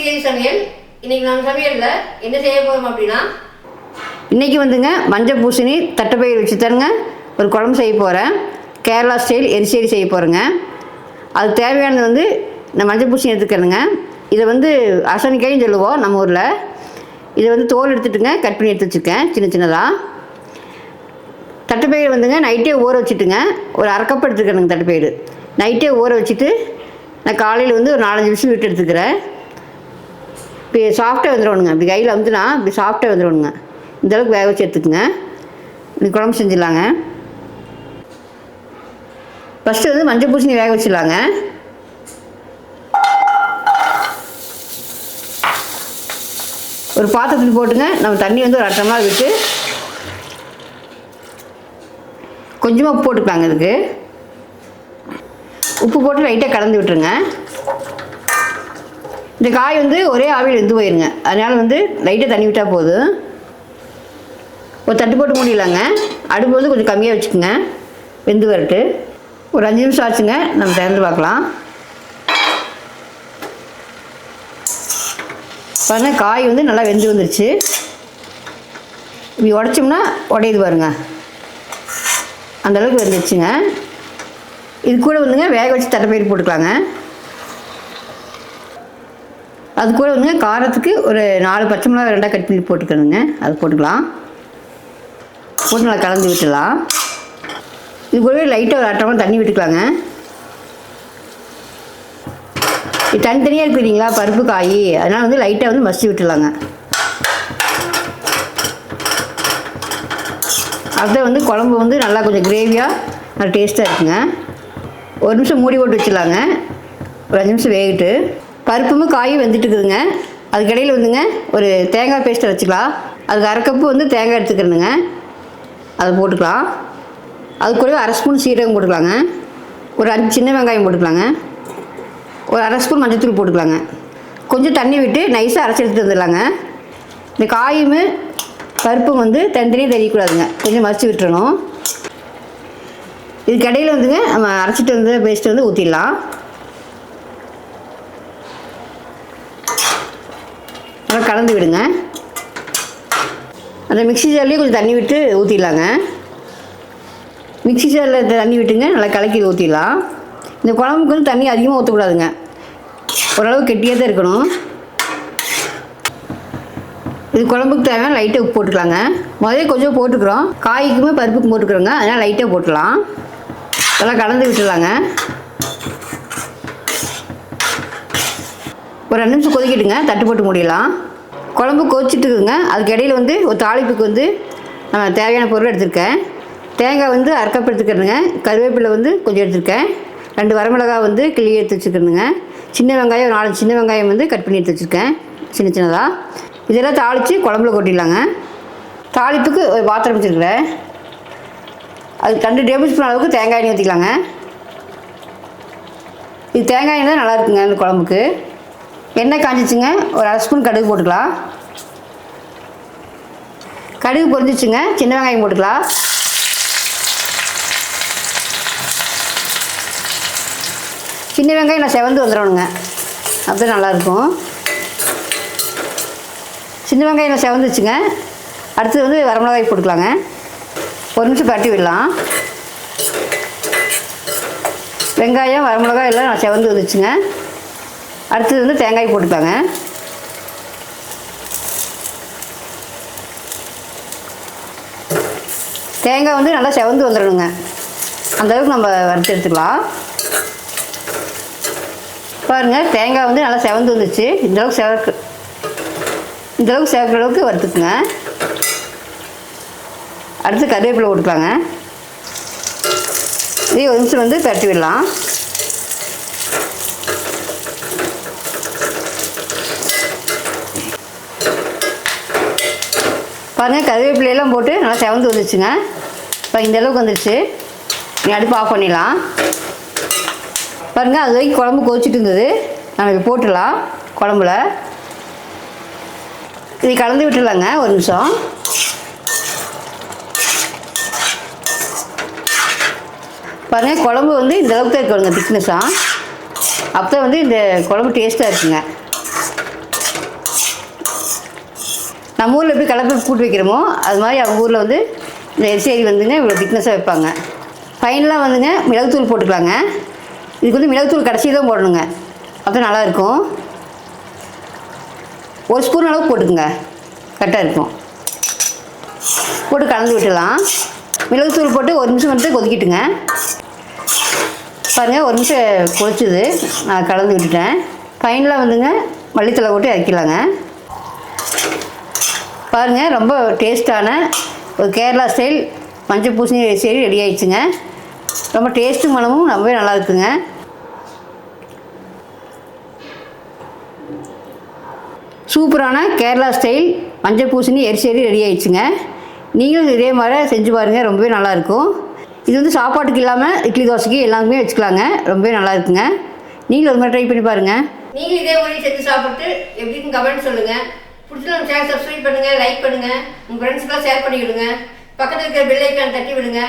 கிரியேவி சமையல். இன்றைக்கி நம்ம சமையலில் என்ன செய்ய போகிறோம் அப்படின்னா, இன்றைக்கி வந்துங்க மஞ்சள் பூசணி தட்டைப்பயிர் வச்சு தருங்க ஒரு குழம்பு செய்ய போகிறேன். கேரளா ஸ்டைல் எரிசேரி செய்ய போகிறேங்க. அது தேவையானது வந்து இந்த மஞ்சள் பூசணி எடுத்துக்கிறேங்க. இதை வந்து அசனிக்காயும் சொல்லுவோம் நம்ம ஊரில். இதை வந்து தோல் எடுத்துட்டுங்க கட் பண்ணி எடுத்து வச்சுருக்கேன் சின்ன சின்னதாக. தட்டைப்பயிர் வந்துங்க நைட்டே ஊற வச்சுட்டுங்க ஒரு அரை கப் எடுத்துக்கிறேங்க. தட்டைப்பயிர் நைட்டே ஊற வச்சுட்டு நான் காலையில் வந்து ஒரு 4-5 நிமிஷம் விட்டு எடுத்துக்கிறேன். இப்படி சாஃப்டாக வந்துடணுங்க. இப்படி கையில் வந்துன்னா இப்படி சாஃப்டாக வந்துடணுங்க. இந்தளவுக்கு வேக வச்சு எடுத்துக்குங்க. இப்படி குழம்பு செஞ்சிடலாங்க. ஃபஸ்ட்டு வந்து மஞ்சள் பூசணி வேக வச்சிடலாங்க. ஒரு பாத்திரத்தில் போட்டுங்க நம்ம தண்ணி வந்து ஒரு 1/2 டம்ளர் விட்டு கொஞ்சமாக உப்பு போட்டுக்கலாங்க. இதுக்கு உப்பு போட்டு லைட்டாக கலந்து விட்டுருங்க. இந்த காய் வந்து ஒரே ஆவியில் வெந்து போயிருங்க. அதனால் வந்து லைட்டாக தண்ணி விட்டால் போதும். ஒரு தட்டு போட்டு மூடிடலாங்க. அடுப்பு வந்து கொஞ்சம் கம்மியாக வச்சுக்கோங்க. வெந்து வரட்டு. ஒரு 5 நிமிஷம் ஆச்சுங்க. நம்ம திறந்து பார்க்கலாம். பாருங்கள், காய் வந்து நல்லா வெந்து வந்துருச்சு. இப்படி உடச்சோம்னா உடையுது பாருங்க. அந்தளவுக்கு வெந்துருச்சுங்க. இது கூட வந்துங்க வேக வச்சு தட்டைப்பயிர் போட்டுக்கலாங்க. அது கூட வந்துங்க காரத்துக்கு ஒரு 4 பச்சை மிளகாய் 2 கட் பண்ணி போட்டுக்கணுங்க. அது போட்டுக்கலாம். போட்டு நல்லா கலந்து விட்டுடலாம். இது கூடவே லைட்டாக ஒரு 1/2 டம்ளர் தண்ணி விட்டுக்கலாங்க. இது தனித்தனியாக இருக்குறீங்களா பருப்பு காய், அதனால் வந்து லைட்டாக வந்து மசிச்சு விட்டுடலாங்க. அதுதான் வந்து குழம்பு வந்து நல்லா கொஞ்சம் கிரேவியாக நல்லா டேஸ்ட்டாக இருக்குங்க. ஒரு நிமிஷம் மூடி போட்டு வச்சிடலாங்க. ஒரு 5 நிமிஷம் வேகிட்டு பருப்பும் காயும் வெந்துட்டு இருக்குதுங்க. அதுக்கடையில் வந்துங்க ஒரு தேங்காய் பேஸ்ட்டை வச்சுக்கலாம். அதுக்கு 1/2 கப்பு வந்து தேங்காய் எடுத்துக்கிறேனுங்க. அதை போட்டுக்கலாம். அது கூடவே 1/2 ஸ்பூன் சீரகம் போட்டுக்கலாங்க. ஒரு 5 சின்ன வெங்காயம் போட்டுக்கலாங்க. ஒரு 1/2 ஸ்பூன் மஞ்சள் போட்டுக்கலாங்க. கொஞ்சம் தண்ணி விட்டு நைஸாக அரைச்சி எடுத்துகிட்டு வந்துடலாங்க. இந்த காயும் பருப்பும் வந்து தனித்தனியாக தெரியக்கூடாதுங்க. கொஞ்சம் மறைச்சி விட்டுறணும். இதுக்கு இடையில் வந்துங்க நம்ம அரைச்சிட்டு வந்து பேஸ்ட்டு வந்து ஊற்றிடலாம். நல்லா கலந்து விடுங்க. அந்த மிக்ஸி ஜார்லேயே கொஞ்சம் தண்ணி விட்டு ஊற்றிடலாங்க. மிக்ஸி ஜாரில் தண்ணி விட்டுங்க நல்லா கலக்கி ஊற்றிடலாம். இந்த குழம்புக்கு வந்து தண்ணி அதிகமாக ஊற்றக்கூடாதுங்க. ஓரளவு கெட்டியாக தான் இருக்கணும். இது குழம்புக்கு தேவையான லைட்டாக உப்பு போட்டுக்கலாங்க. முதல்ல கொஞ்சம் போட்டுக்கிறோம், காய்க்குமே பருப்புக்கும் போட்டுக்கிறோங்க. அதனால் லைட்டாக போட்டுடலாம். நல்லா கலந்து விட்டுடலாங்க. ஒரு 2 நிமிஷம் கொதிக்கிட்டுங்க. தட்டு போட்டு மூடிடலாம். குழம்பு கொதிச்சுட்டு இருக்குங்க. அதுக்கு இடையில் வந்து ஒரு தாளிப்புக்கு வந்து தேவையான பொருள் எடுத்துருக்கேன். தேங்காய் வந்து 1/2 கப் எடுத்துக்கிறேனுங்க. கருவேப்பிலை வந்து கொஞ்சம் எடுத்துருக்கேன். 2 வரமிளகாய் வந்து கிள்ளி எடுத்து வச்சுக்கிறேனுங்க. சின்ன வெங்காயம் ஒரு 4 சின்ன வெங்காயம் வந்து கட் பண்ணி எடுத்து வச்சுருக்கேன் சின்ன சின்னதாக. இதெல்லாம் தாளித்து குழம்புல கொட்டிடலாங்க. தாளிப்புக்கு ஒரு பாத்திரம் வச்சுருக்கிறேன். அது 2 டேபிள் ஸ்பூன் அளவுக்கு தேங்காய் எண்ணெய் ஊற்றிக்கலாங்க. இது தேங்காய் எண்ணெய் தான் நல்லா இருக்குங்க இந்த குழம்புக்கு. எண்ணெய் காஞ்சிச்சுங்க. ஒரு 1/2 ஸ்பூன் கடுகு போட்டுக்கலாம். கடுகு பொரிஞ்சிச்சுங்க. சின்ன வெங்காயம் போட்டுக்கலாம். சின்ன வெங்காயம் நான் செவந்து வந்துடணுங்க. அப்போ நல்லாயிருக்கும். சின்ன வெங்காயம் நான் செவந்துச்சுங்க. அடுத்தது வந்து வரமிளகாய் போட்டுக்கலாங்க. ஒரு நிமிஷம் கட்டி விடலாம். வெங்காயம் வரமிளகாய் எல்லாம் நான் செவந்து வந்துச்சுங்க. அடுத்தது வந்து தேங்காய் போட்டுக்கலாங்க. தேங்காய் வந்து நல்லா செவந்து வந்துடணுங்க. அந்தளவுக்கு நம்ம வறுத்து எடுத்துக்கலாம். பாருங்கள், தேங்காய் வந்து நல்லா செவந்து வந்துச்சு. இந்தளவுக்கு செவக்கிற அளவுக்கு வறுத்துக்குங்க. அடுத்து கருவேப்பிலை போட்டுக்கலாங்க. இதே ஒரு நிமிஷம் வந்து தட்டி விடலாம். பாருங்கள், கருவேப்பிலையெல்லாம் போட்டு நல்லா செவந்து வந்துச்சுங்க. இப்போ இந்தளவுக்கு வந்துடுச்சு. நீ அடுப்பு ஆஃப் பண்ணிடலாம். பாருங்கள், அது வரைக்கும் குழம்பு கொதிச்சுட்டு இருந்தது. நம்ம இப்போ போட்டுடலாம் குழம்புல. இதை கலந்து விட்டுடலாங்க ஒரு நிமிஷம். பாருங்கள், குழம்பு வந்து இந்த அளவுக்கு தான் இருக்கணுங்க திக்னஸாக. அப்போ தான் வந்து இந்த குழம்பு டேஸ்ட்டாக இருக்குங்க. நம்ம ஊரில் எப்படி கடலைப்பருப்பு கூட்டு வைக்கிறோமோ அது மாதிரி அவங்க ஊரில் வந்து இந்த எரிசேரி வந்துங்க இவ்வளோ திக்னஸாக வைப்பாங்க. ஃபைனலாக வந்துங்க மிளகுத்தூள் போட்டுக்கலாங்க. இதுக்கு வந்து மிளகுத்தூள் கடைசி தான் போடணுங்க, அப்போ நல்லாயிருக்கும். 1 ஸ்பூன் அளவு போட்டுக்குங்க, கரெக்டாக இருக்கும். போட்டு கலந்து விட்டுடலாம். மிளகுத்தூள் போட்டு 1 நிமிஷம் மட்டும் கொதிக்கிட்டுங்க. பாருங்கள் 1 நிமிஷம் கொதிச்சுது, நான் கலந்து விட்டுட்டேன். ஃபைனலாக வந்துங்க மல்லித்தலை போட்டு இறக்கிடலாங்க. பாருங்கள் ரொம்ப டேஸ்ட்டான ஒரு கேரளா ஸ்டைல் மஞ்சள் பூசணி எரிசேரி ரெடி ஆயிடுச்சுங்க. ரொம்ப டேஸ்ட்டும் மனமும் ரொம்பவே நல்லா இருக்குங்க. சூப்பரான கேரளா ஸ்டைல் மஞ்சள் பூசணி எரிசேரி ரெடி ஆயிடுச்சுங்க. நீங்களும் இதே மாதிரி செஞ்சு பாருங்கள், ரொம்பவே நல்லாயிருக்கும். இது வந்து சாப்பாட்டுக்கு இல்லாமல் இட்லி தோசைக்கு எல்லாருமே வச்சுக்கலாங்க, ரொம்பவே நல்லா இருக்குங்க. நீங்களும் ஒரு மாதிரி ட்ரை பண்ணி பாருங்கள். நீங்களும் இதே மாதிரி செஞ்சு சாப்பிட்டு எப்படின்னு கமெண்ட் சொல்லுங்கள். பிடிச்சா நம்ம சேனல் சப்ஸ்கிரைப் பண்ணுங்கள், லைக் பண்ணுங்கள், உங்கள் ஃப்ரெண்ட்ஸ்க்கெலாம் ஷேர் பண்ணி விடுங்க. பக்கத்தில் இருக்கிற பெல் ஐக்கான் தட்டி விடுங்க.